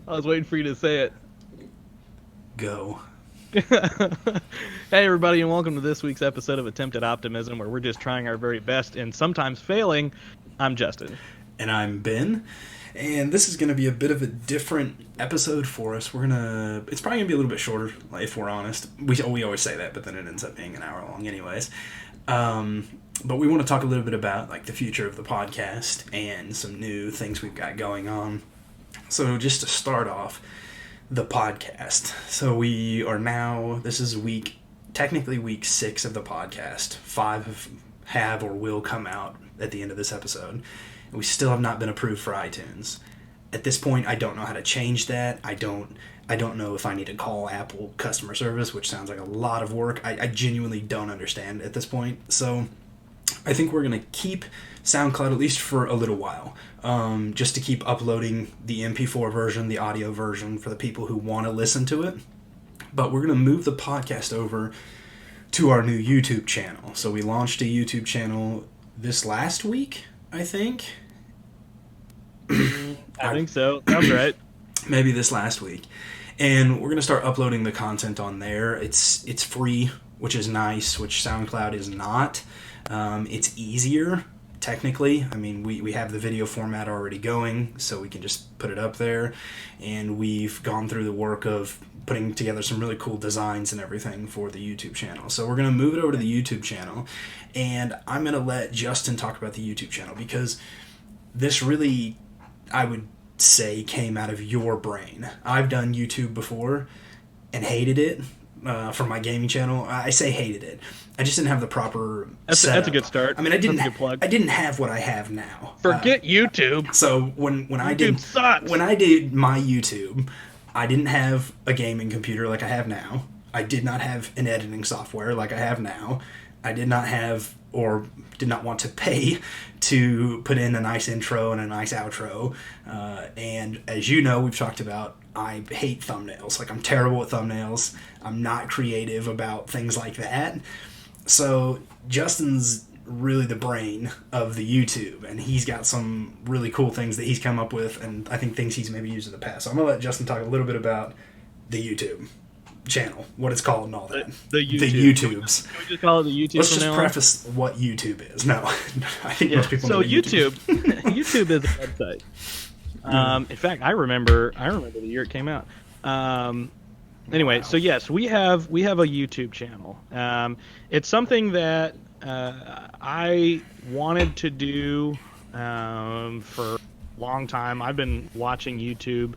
I was waiting for you to say it. Go. Hey, everybody, and welcome to this week's episode of Attempted Optimism, where we're just trying our very best and sometimes failing. I'm Justin. And I'm Ben. And this is going to be a bit of a different episode for us. It's probably going to be a little bit shorter, if we're honest. We always say that, but then it ends up being an hour long anyways. But we want to talk a little bit about like the future of the podcast and some new things we've got going on. So just to start off, the podcast. So we are now, this is technically week 6 of the podcast. 5 have or will come out at the end of this episode. And we still have not been approved for iTunes. At this point, I don't know how to change that. I don't know if I need to call Apple customer service, which sounds like a lot of work. I genuinely don't understand at this point. So I think we're going to keep SoundCloud at least for a little while, just to keep uploading the MP4 version, the audio version for the people who want to listen to it. But we're going to move the podcast over to our new YouTube channel. So we launched a YouTube channel this last week, I think. I think so. Sounds right. Maybe this last week. And we're going to start uploading the content on there. It's free, which is nice, which SoundCloud is not. It's easier, technically. I mean, we have the video format already going, so we can just put it up there. And we've gone through the work of putting together some really cool designs and everything for the YouTube channel. So we're going to move it over to the YouTube channel. And I'm going to let Justin talk about the YouTube channel, because this really, I would say, came out of your brain. I've done YouTube before and hated it. For my gaming channel, I say hated it. I just didn't have the proper setup. That's a good start. I mean, I didn't have what I have now. Forget YouTube. So when I did sucks. When I did my YouTube, I didn't have a gaming computer like I have now. I did not have an editing software like I have now. I did not have or did not want to pay to put in a nice intro and a nice outro. And as you know, we've talked about, I hate thumbnails. Like, I'm terrible at thumbnails. I'm not creative about things like that. So Justin's really the brain of the YouTube, and he's got some really cool things that he's come up with, and I think things he's maybe used in the past. So I'm going to let Justin talk a little bit about the YouTube channel, what it's called and all that. The YouTubes. Can we just call it the YouTube? Let's just preface what YouTube is. No, I think most people know so YouTube. YouTube is a website. In fact, I remember the year it came out. Anyway, wow. So yes, we have a YouTube channel. It's something that I wanted to do for a long time. I've been watching YouTube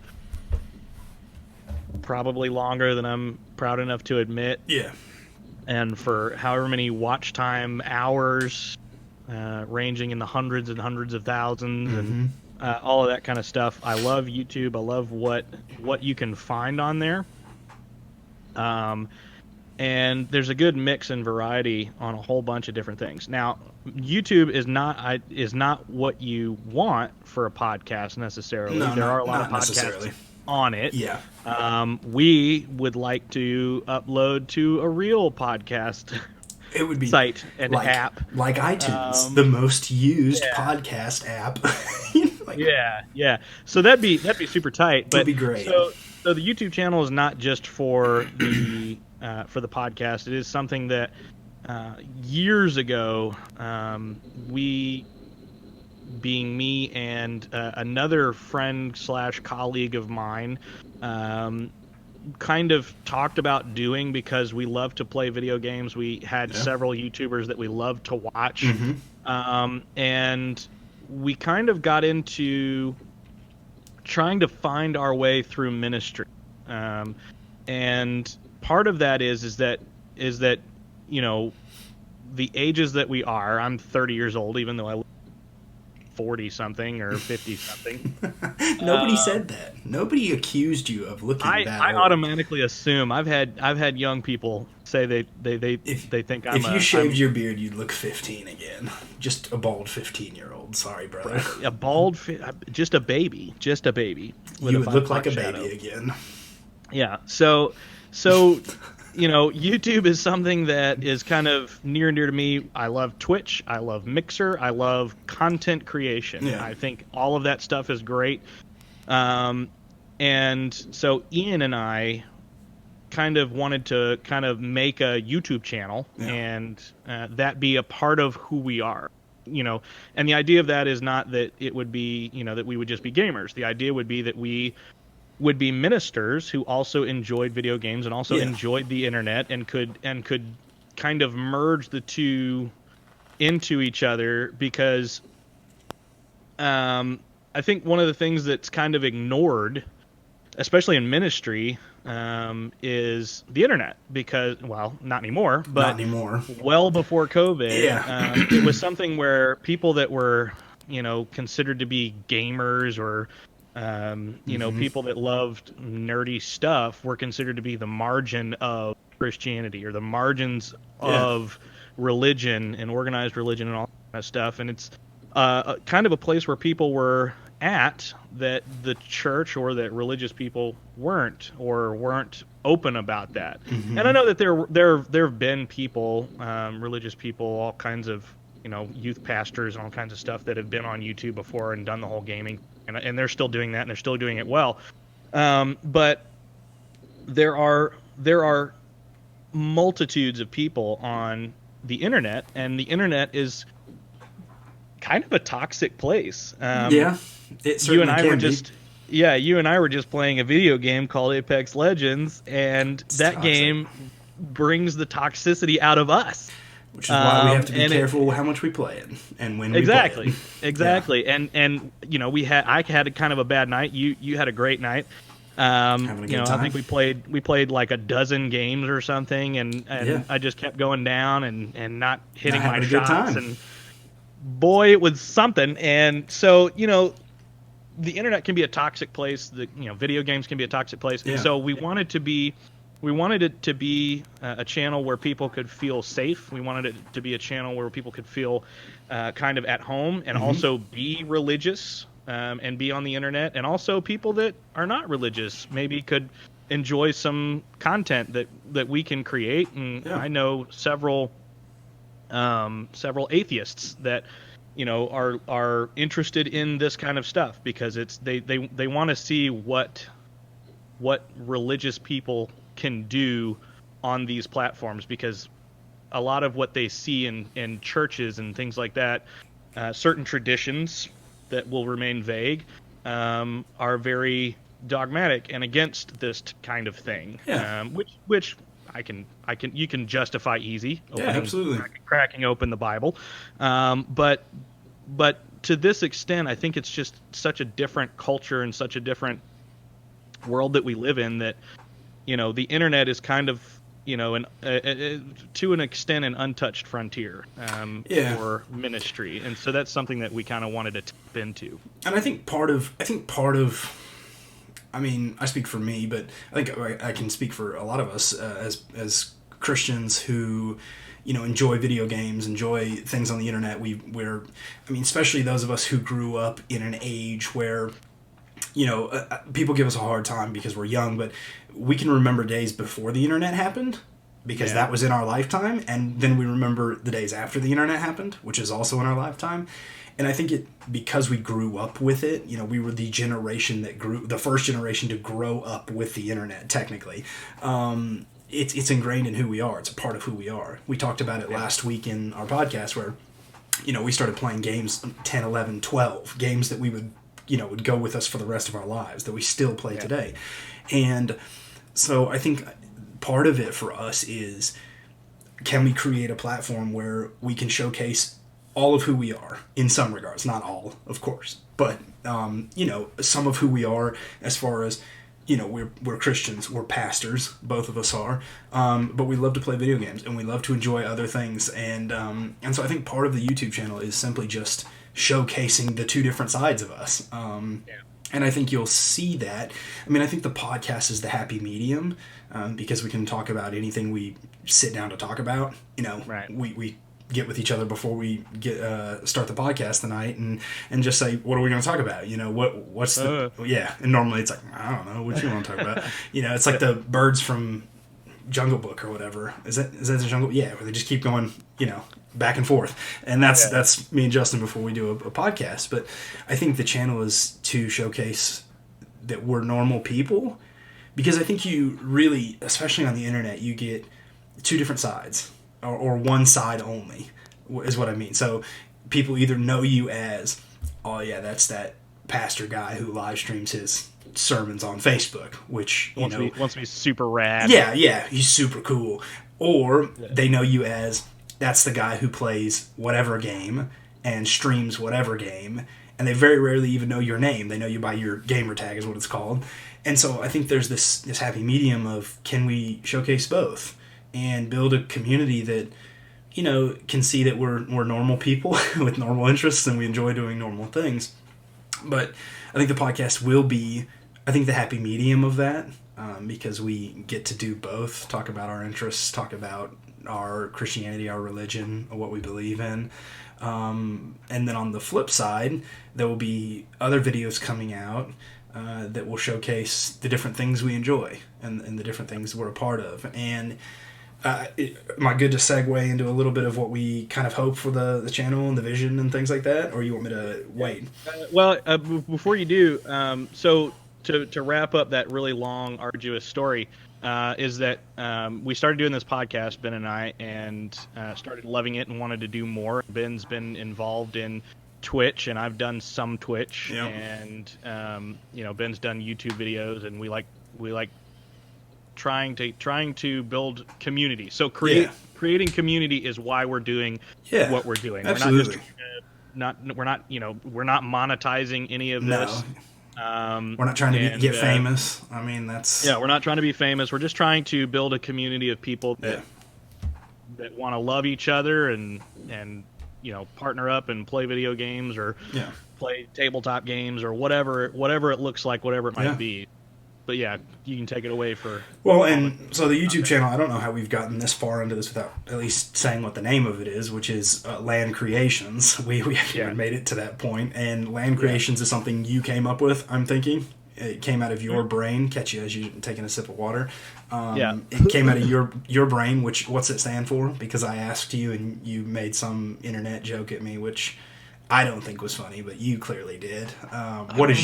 probably longer than I'm proud enough to admit. Yeah. And for however many watch time hours, ranging in the hundreds and hundreds of thousands, and all of that kind of stuff. I love YouTube. I love what you can find on there. And there's a good mix and variety on a whole bunch of different things. Now, YouTube is not what you want for a podcast necessarily. There are a lot of podcasts on it. Yeah. We would like to upload to a real podcast. It would be site and app like iTunes, the most used podcast app. Yeah. So that'd be super tight. But that'd be great. So the YouTube channel is not just for the podcast. It is something that years ago, we, being me and another friend / colleague of mine, kind of talked about doing, because we love to play video games. We had several YouTubers that we loved to watch. And we kind of got into trying to find our way through ministry. And part of that is that, you know, the ages that we are, I'm 30 years old, even though I 40-something or 50-something. Nobody said that. Nobody accused you of looking that I old. automatically assume. I've had young people say they think I'm. If you shaved your beard, you'd look 15 again. Just a bald 15-year-old. Sorry, brother. A bald, just a baby. You would look like a baby again. Yeah. So YouTube is something that is kind of near and dear to me. I love Twitch. I love Mixer. I love content creation. Yeah. I think all of that stuff is great. Um, and so Ian and I kind of wanted to kind of make a YouTube channel Yeah. and that be a part of who we are. And the idea of that is not that it would be, that we would just be gamers. The idea would be that we would be ministers who also enjoyed video games and also Yeah. enjoyed the internet and could kind of merge the two into each other because I think one of the things that's kind of ignored, especially in ministry, is the internet because, well, not anymore, but Not anymore. well before COVID, Yeah. it was something where people that were, considered to be gamers or, people that loved nerdy stuff were considered to be the margin of Christianity or the margins of religion and organized religion and all that stuff. And it's kind of a place where people were at that the church or that religious people weren't open about that. And I know that there have been people, religious people, all kinds of youth pastors and all kinds of stuff that have been on YouTube before and done the whole gaming, and they're still doing that and they're still doing it well. But there are multitudes of people on the internet, and the internet is kind of a toxic place. It certainly you and I can were be. just you and I were just playing a video game called Apex Legends, and that toxic. game brings the toxicity out of us. Which is why we have to be careful how much we play it and when we play it. Exactly. Yeah. And I had a kind of a bad night. You had a great night. Having a good time. I think we played like a dozen games or something, and I just kept going down and not hitting my shots, and boy, it was something. And so the internet can be a toxic place. Video games can be a toxic place, and so we wanted it to be a channel where people could feel safe. We wanted it to be a channel where people could feel kind of at home and also be religious and be on the internet. And also people that are not religious maybe could enjoy some content that we can create. And I know several atheists that are interested in this kind of stuff because they want to see what religious people can do on these platforms, because a lot of what they see in churches and things like that, certain traditions that will remain vague, are very dogmatic and against this kind of thing. Which you can justify easy. Absolutely. Cracking open the Bible, but to this extent, I think it's just such a different culture and such a different world that we live in that the internet is kind of to an extent an untouched frontier for ministry, and so that's something that we kind of wanted to tap into. And I think part of I mean, I speak for me, but I think I can speak for a lot of us as Christians who enjoy video games, enjoy things on the internet. Especially those of us who grew up in an age where people give us a hard time because we're young, but we can remember days before the internet happened because that was in our lifetime, and then we remember the days after the internet happened, which is also in our lifetime. And I think because we grew up with it, we were the generation the first generation to grow up with the internet, technically. It's ingrained in who we are. It's a part of who we are. We talked about it last week in our podcast where, we started playing games 10, 11, 12, games that we would go with us for the rest of our lives, that we still play today. And so I think part of it for us is, can we create a platform where we can showcase all of who we are in some regards, not all, of course, but, some of who we are as far as, we're Christians, we're pastors, both of us are, but we love to play video games and we love to enjoy other things. And so I think part of the YouTube channel is simply just showcasing the two different sides of us. And I think you'll see that. I mean, I think the podcast is the happy medium because we can talk about anything we sit down to talk about. We get with each other before we start the podcast tonight and just say, what are we going to talk about? What's the and normally it's like, I don't know what you want to talk about. It's like the birds from Jungle Book or whatever. Is that the Jungle? Yeah, where they just keep going, back and forth. And that's me and Justin before we do a podcast. But I think the channel is to showcase that we're normal people, because I think you really, especially on the internet, you get two different sides, or one side only, is what I mean. So people either know you as, oh yeah, that's that pastor guy who live streams his sermons on Facebook, which wants to be super rad. Yeah, he's super cool. Or they know you as, that's the guy who plays whatever game and streams whatever game, and they very rarely even know your name. They know you by your gamer tag, is what it's called. And so I think there's this happy medium of, can we showcase both and build a community that can see that we're normal people with normal interests and we enjoy doing normal things. But I think the podcast will be, I think, the happy medium of that, because we get to do both, talk about our interests, talk about our Christianity, our religion, what we believe in. And then on the flip side, there will be other videos coming out that will showcase the different things we enjoy and the different things we're a part of. And am I good to segue into a little bit of what we kind of hope for the channel and the vision and things like that, or you want me to wait? Before you do, so to wrap up that really long, arduous story, is that we started doing this podcast, Ben and I, and started loving it and wanted to do more. Ben's been involved in Twitch, and I've done some Twitch, and Ben's done YouTube videos, and we like trying to build community. So creating community is why we're doing what we're doing. Absolutely. We're not monetizing any of this. We're not trying to get famous. I mean, that's... Yeah, we're not trying to be famous. We're just trying to build a community of people that want to love each other and partner up and play video games or play tabletop games or whatever it looks like, whatever it might be. But yeah, you can take it away for... Well, and so the YouTube channel, I don't know how we've gotten this far into this without at least saying what the name of it is, which is Land Creations. We haven't made it to that point. And Land Creations is something you came up with, I'm thinking. It came out of your brain. Catch you as you're taking a sip of water. It came out of your brain, what's it stand for? Because I asked you and you made some internet joke at me, which... I don't think was funny, but you clearly did. What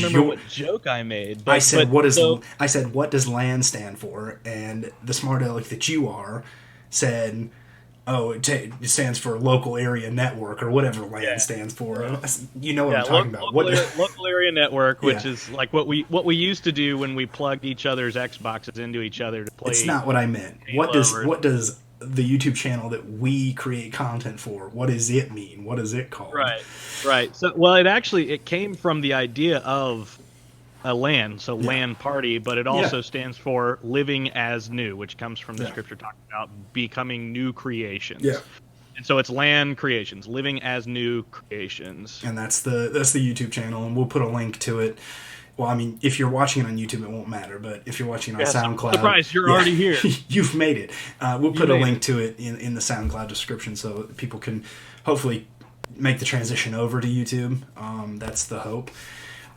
joke I made? I said, what does LAN stand for? And the smart aleck that you are said, it stands for local area network or whatever LAN stands for. You know what I'm talking about. Local area network, which is like what we used to do when we plugged each other's Xboxes into each other to play. It's not what I meant. What does the YouTube channel that we create content for, what does it mean? What is it called? Right. So, well, it came from the idea of a LAN, so LAN party, but it also stands for living as new, which comes from the scripture talking about becoming new creations. Yeah. And so it's LAN creations, living as new creations. And that's the YouTube channel, and we'll put a link to it. Well, I mean, if you're watching it on YouTube, it won't matter. But if you're watching it on SoundCloud... Surprise, you're already here. You've made it. We'll put a link to it in the SoundCloud description so people can hopefully make the transition over to YouTube. That's the hope.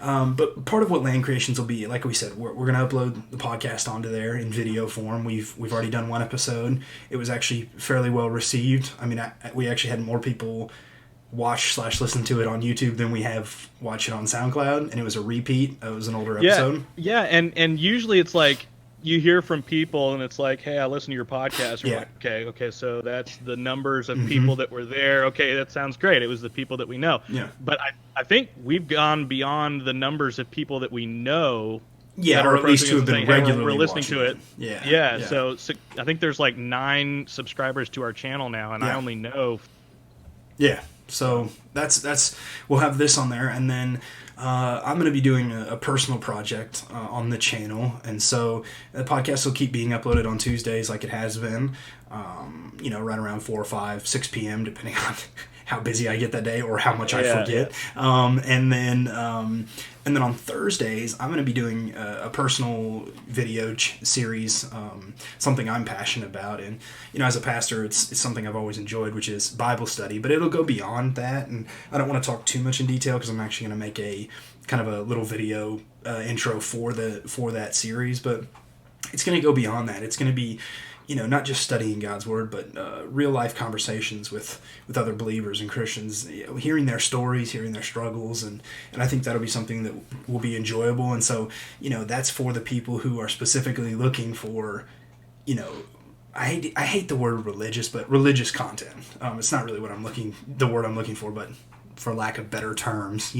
But part of what Land Creations will be, like we said, we're going to upload the podcast onto there in video form. We've already done one episode. It was actually fairly well received. I mean, we actually had more people... watch/listen to it on YouTube than we have watch it on SoundCloud, and it was a repeat. It was an older episode. Yeah, and usually it's like you hear from people, and it's like, hey, I listened to your podcast. We're like, okay, so that's the numbers of people that were there. Okay, that sounds great. It was the people that we know. Yeah. But I think we've gone beyond the numbers of people that we know. Yeah, or at least who have been regularly we're listening to it. Yeah. So I think there's like 9 subscribers to our channel now, and I only know. Yeah. So that's we'll have this on there, and then I'm going to be doing a personal project on the channel, and so the podcast will keep being uploaded on Tuesdays like it has been, right around 4 or 5, 6 p.m. depending on how busy I get that day or how much I forget. And then on Thursdays, I'm going to be doing a personal video series, something I'm passionate about. And, as a pastor, it's something I've always enjoyed, which is Bible study. But it'll go beyond that. And I don't want to talk too much in detail because I'm actually going to make a kind of a little video intro for that series. But it's going to go beyond that. It's going to be not just studying God's word, but real life conversations with other believers and Christians, hearing their stories, hearing their struggles, and I think that'll be something that will be enjoyable. And so, that's for the people who are specifically looking for, I hate the word religious, but religious content. It's not really the word I'm looking for, but for lack of better terms,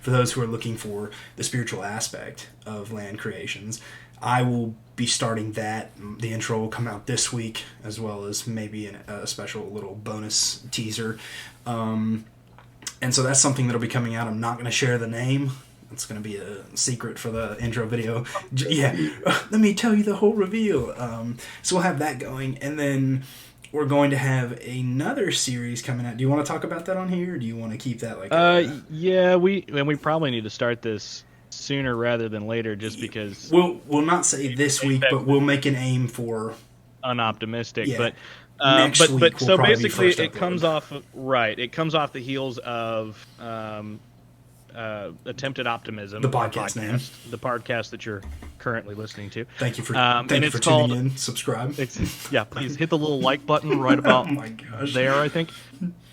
for those who are looking for the spiritual aspect of Land Creations, I will be starting that. The intro will come out this week, as well as maybe a special little bonus teaser. And so that's something that'll be coming out. I'm not going to share the name. It's going to be a secret for the intro video. Yeah, let me tell you the whole reveal. So we'll have that going, and then we're going to have another series coming out. Do you want to talk about that on here, or do you want to keep that yeah, we probably need to start this sooner rather than later, just because we'll not say this week, but we'll make an aim for unoptimistic. Yeah. But Next week so will basically it comes off the heels of Attempted Optimism, the podcast name, the podcast that you're currently listeing to. Thank you for tuning in. Subscribe. Please hit the little like button right about oh my gosh. there, I think.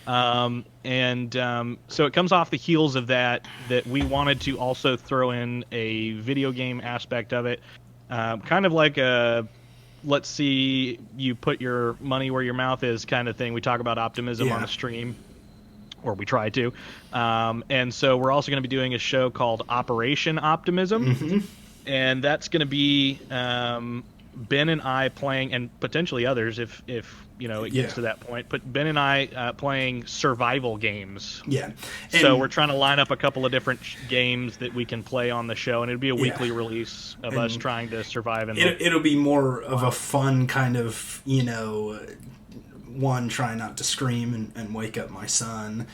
So it comes off the heels of that we wanted to also throw in a video game aspect of it, kind of like a let's see you put your money where your mouth is kind of thing. We talk about optimism on the stream, or we try to. And so we're also going to be doing a show called Operation Optimism, and that's going to be Ben and I playing, and potentially others if it gets to that point. But Ben and I playing survival games. Yeah. So we're trying to line up a couple of different games that we can play on the show, and it'll be a weekly release of us trying to survive. It'll be more of a fun kind of, one, try not to scream and wake up my son.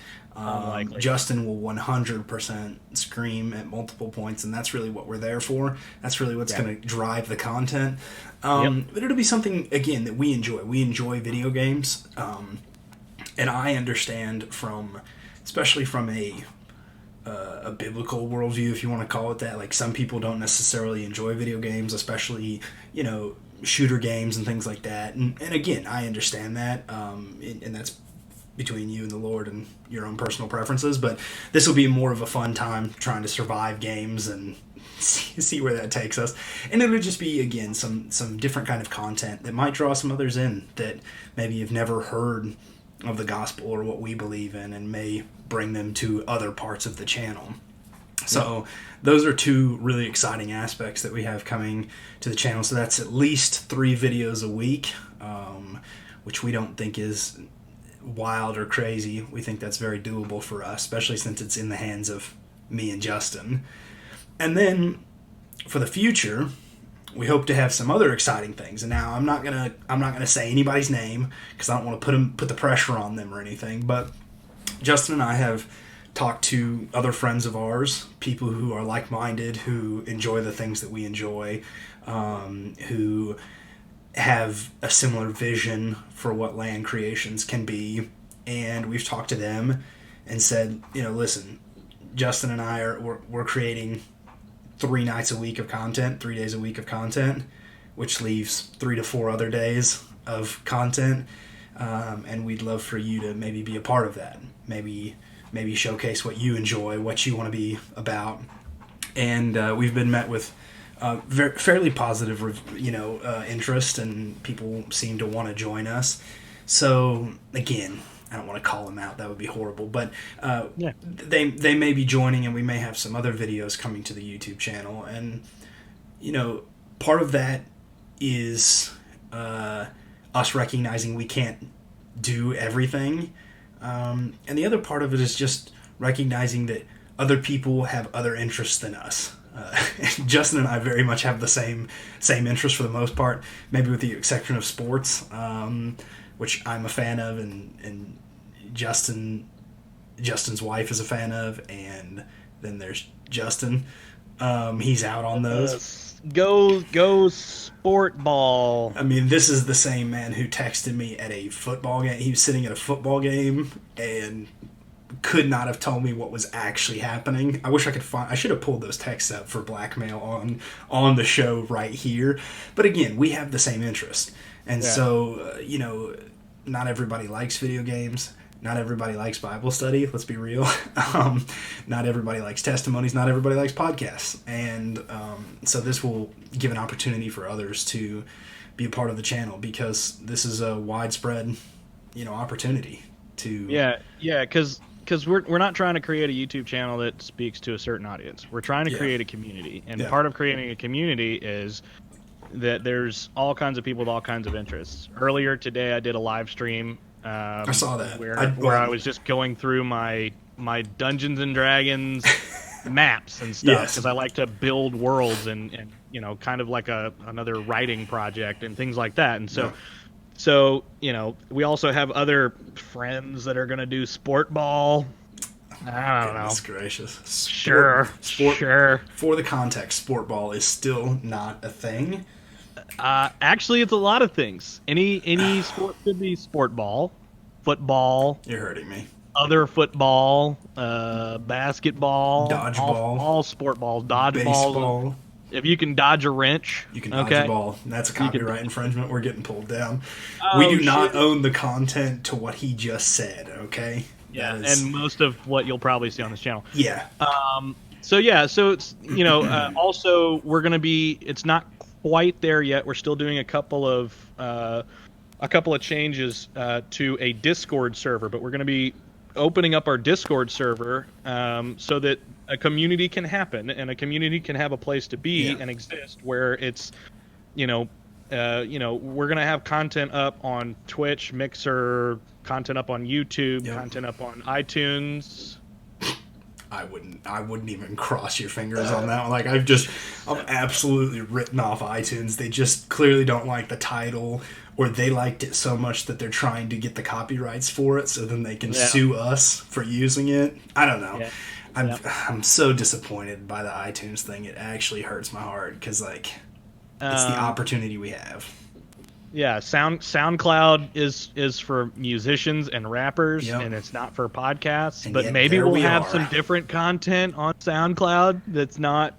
Justin will 100% scream at multiple points, and that's really what we're there for. That's really what's going to drive the content. But it'll be something, again, that we enjoy. We enjoy video games, and I understand especially from a biblical worldview, if you want to call it that. Like, some people don't necessarily enjoy video games, especially, shooter games and things like that. And again, I understand that, and that's between you and the Lord and your own personal preferences, but this will be more of a fun time trying to survive games and see where that takes us. And it'll just be, again, some different kind of content that might draw some others in that maybe have never heard of the gospel or what we believe in, and may bring them to other parts of the channel. So those are two really exciting aspects that we have coming to the channel. So that's at least 3 videos a week, which we don't think is wild or crazy. We think that's very doable for us, especially since it's in the hands of me and Justin. And then for the future, we hope to have some other exciting things. And now I'm not gonna say anybody's name because I don't want to put the pressure on them or anything. But Justin and I have talked to other friends of ours, people who are like-minded, who enjoy the things that we enjoy, who have a similar vision for what Land Creations can be, and we've talked to them and said, listen, Justin and I we're creating 3 nights a week of content, 3 days a week of content, which leaves 3 to 4 other days of content, and we'd love for you to maybe be a part of that, maybe showcase what you enjoy, what you want to be about. And we've been met with fairly positive, interest, and people seem to want to join us. So again, I don't want to call them out; that would be horrible. But they may be joining, and we may have some other videos coming to the YouTube channel. And part of that is us recognizing we can't do everything, and the other part of it is just recognizing that other people have other interests than us. Justin and I very much have the same interests for the most part, maybe with the exception of sports, which I'm a fan of, and Justin's wife is a fan of, and then there's Justin. He's out on those. Go sport ball. I mean, this is the same man who texted me at a football game. He was sitting at a football game and could not have told me what was actually happening. I wish I could I should have pulled those texts up for blackmail on the show right here. But again, we have the same interest. And Yeah. so, not everybody likes video games. Not everybody likes Bible study. Let's be real. Not everybody likes testimonies. Not everybody likes podcasts. And so this will give an opportunity for others to be a part of the channel, because this is a widespread, opportunity to. Yeah, because we're not trying to create a YouTube channel that speaks to a certain audience. We're trying to Yeah. create a community, and Yeah. part of creating a community is that there's all kinds of people with all kinds of interests. Earlier today, I did a live stream. I saw that. Where I was just going through my Dungeons and Dragons maps and stuff, Yes. because I like to build worlds and kind of like another writing project and things like that. And so. Yeah. So, we also have other friends that are going to do sport ball. I don't know. Goodness gracious. Sure. For the context, sport ball is still not a thing. Actually, it's a lot of things. Any sport could be sport ball, football, You're hurting me. other football, basketball, Dodgeball. all sport balls, dodgeball. Baseball. If you can dodge a wrench, You can dodge a ball. That's a copyright can- infringement. We're getting pulled down. Oh, We do not shit. own the content to what he just said, okay? Yeah, That is- and most of what you'll probably see on this channel. yeah. So it's also we're gonna be. It's not quite there yet. We're still doing a couple of changes to a Discord server, but we're gonna be opening up our Discord server so that a community can happen and a community can have a place to be Yeah. and exist, where it's we're gonna have content up on Twitch, Mixer, content up on YouTube, Yep. content up on iTunes. I wouldn't even cross your fingers on that one. Like, I've absolutely written off iTunes. They just clearly don't like the title, or they liked it so much that they're trying to get the copyrights for it so then they can Yeah. sue us for using it. I don't know. Yeah. I'm so disappointed by the iTunes thing. It actually hurts my heart, because it's the opportunity we have. Yeah, SoundCloud is for musicians and rappers, Yep. and it's not for podcasts. And But yet maybe there we'll we have are. some different content on SoundCloud that's not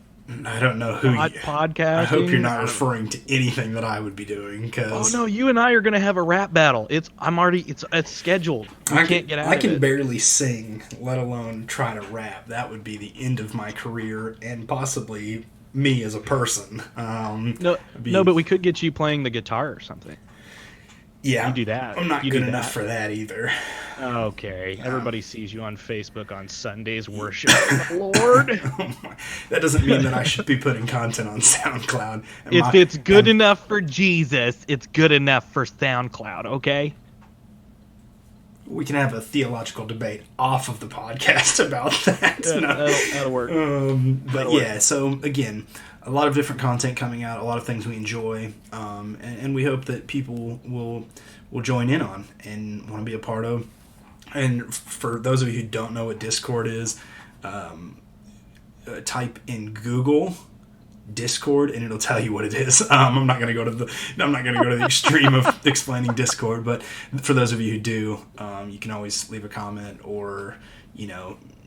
I don't know who podcasting. I hope you're not referring to anything that I would be doing, Oh because no, you and I are gonna have a rap battle. It's scheduled. I can't get out I of can it. barely sing, let alone try to rap. That would be the end of my career, and possibly me as a person. No, but we could get you playing the guitar or something. Yeah, You do that. I'm not You good do enough that. for that either. Okay, everybody sees you on Facebook on Sundays worshiping the Lord. That doesn't mean that I should be putting content on SoundCloud. And If it's good enough for Jesus, it's good enough for SoundCloud, okay? we can have a theological debate off of the podcast about that. Yeah, No. that'll work. But That'll yeah, so again, a lot of different content coming out, a lot of things we enjoy, and we hope that people will join in on and want to be a part of. And for those of you who don't know what Discord is, type in Google Discord and it'll tell you what it is. I'm not going to go to the extreme of explaining Discord, but for those of you who do, you can always leave a comment or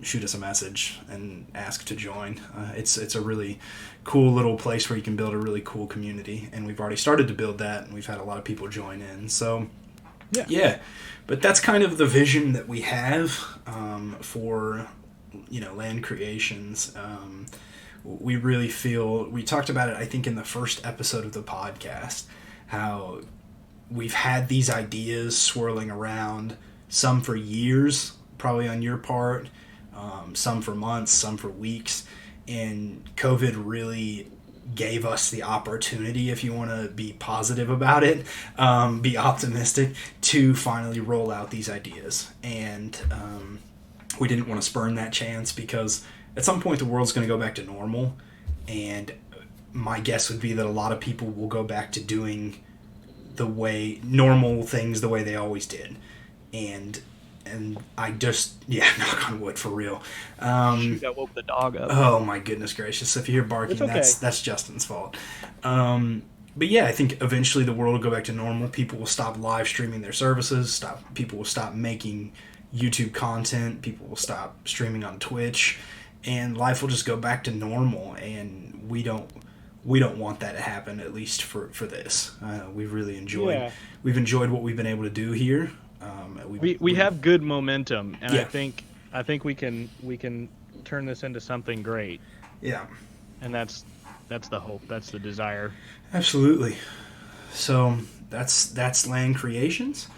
shoot us a message and ask to join. It's a really cool little place where you can build a really cool community, and we've already started to build that, and we've had a lot of people join in. So yeah, but that's kind of the vision that we have for Land Creations. We really feel, we talked about it, I think, in the first episode of the podcast, how we've had these ideas swirling around, some for years, probably on your part, some for months, some for weeks, and COVID really gave us the opportunity, if you want to be positive about it, be optimistic, to finally roll out these ideas. And we didn't want to spurn that chance, because at some point the world's going to go back to normal, and my guess would be that a lot of people will go back to doing normal things the way they always did. And I just, knock on wood, for real. Shoot, I woke the dog up. Oh my goodness gracious! If you hear barking, It's okay. that's Justin's fault. But yeah, I think eventually the world will go back to normal. People will stop live streaming their services. People will stop making YouTube content. People will stop streaming on Twitch, and life will just go back to normal. And we don't we don't want that to happen, at least for this. We've really enjoyed Yeah. we've enjoyed what we've been able to do here. We have good momentum, and Yeah. I think we can turn this into something great, Yeah, and that's the hope, that's the desire. absolutely. So that's Land Creations.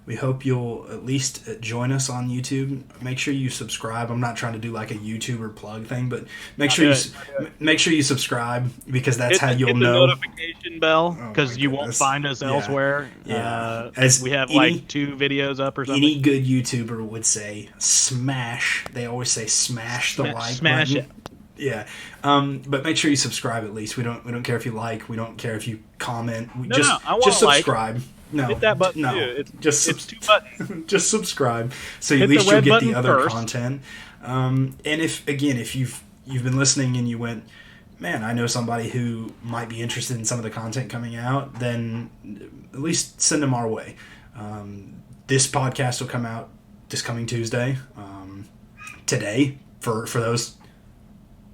We hope you'll at least join us on YouTube. Make sure you subscribe. I'm not trying to do like a YouTuber plug thing, but make sure you subscribe, because that's how you'll Hit the know. notification bell, Oh because my you won't goodness. find us Yeah. elsewhere. Yeah. As We have any like 2 videos up or something. any good YouTuber would say, smash. They always say smash the like Smash button. it. Yeah, but make sure you subscribe at least. We don't care if you like. We don't care if you comment. No, no, I want just to like. subscribe. No, Hit that button no, too. just 2 buttons. just subscribe, so Hit at least the you'll red get button the other first. content. And if you've been listening and you went, man, I know somebody who might be interested in some of the content coming out, then at least send them our way. This podcast will come out this coming Tuesday. Today for those.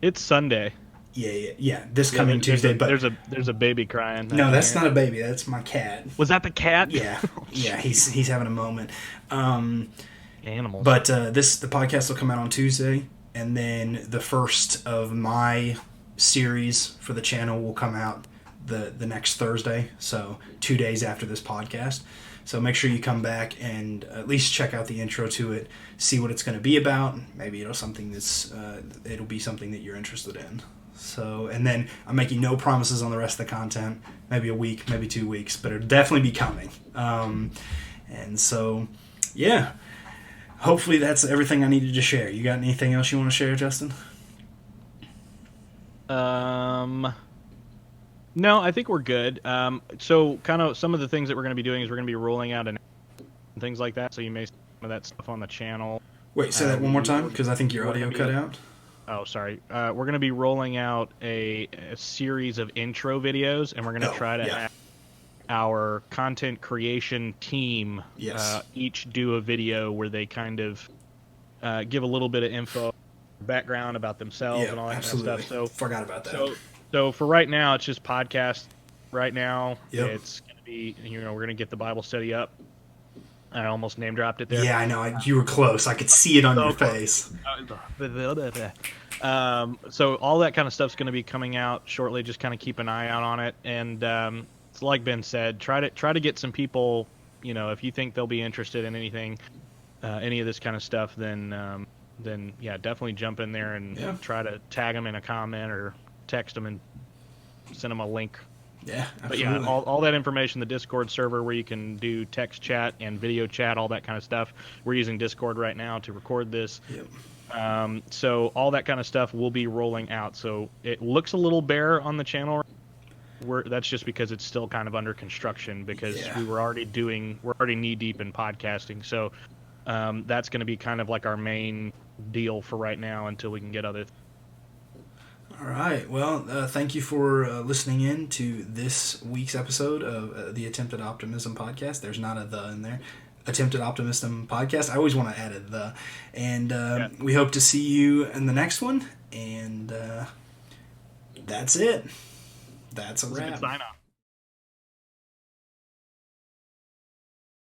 It's Sunday. Yeah. This coming Tuesday, but there's a baby crying. no, that's not a baby. That's my cat. Was that the cat? Yeah, yeah. He's having a moment. Animals. But the podcast will come out on Tuesday, and then the first of my series for the channel will come out the next Thursday. So 2 days after this podcast. So make sure you come back and at least check out the intro to it, see what it's going to be about. Maybe it'll be something that you're interested in. So, and then I'm making no promises on the rest of the content. Maybe a week, maybe 2 weeks, but it'll definitely be coming. And so, yeah. Hopefully that's everything I needed to share. You got anything else you want to share, Justin? No, I think we're good. So kind of some of the things that we're going to be doing is we're going to be rolling out and things like that. So you may see some of that stuff on the channel. Wait, say that one more time, because I think your audio cut out. Oh, sorry. We're going to be rolling out a series of intro videos, and we're going to try to have our content creation team each do a video where they kind of give a little bit of info, background about themselves and all that kind of stuff. So forgot about that. So for right now, it's just podcast. Right now, Yep. It's going to be, we're going to get the Bible study up. I almost name dropped it there. Yeah, I know. You were close. I could see it on your face. So all that kind of stuff's going to be coming out shortly. Just kind of keep an eye out on it. And it's like Ben said, try to get some people. If you think they'll be interested in anything, any of this kind of stuff, then yeah, definitely jump in there and try to tag them in a comment or text them and send them a link. Yeah, absolutely. But yeah, all that information, the Discord server where you can do text chat and video chat, all that kind of stuff. We're using Discord right now to record this. Yep. So all that kind of stuff will be rolling out. So it looks a little bare on the channel. That's just because it's still kind of under construction, because we're already knee deep in podcasting. So that's going to be kind of like our main deal for right now until we can get other. All right. Well, thank you for listening in to this week's episode of the Attempted Optimism podcast. There's not a "the" in there. Attempted Optimism podcast. I always want to add a "the," and we hope to see you in the next one. And that's it. That's a wrap. Sign off.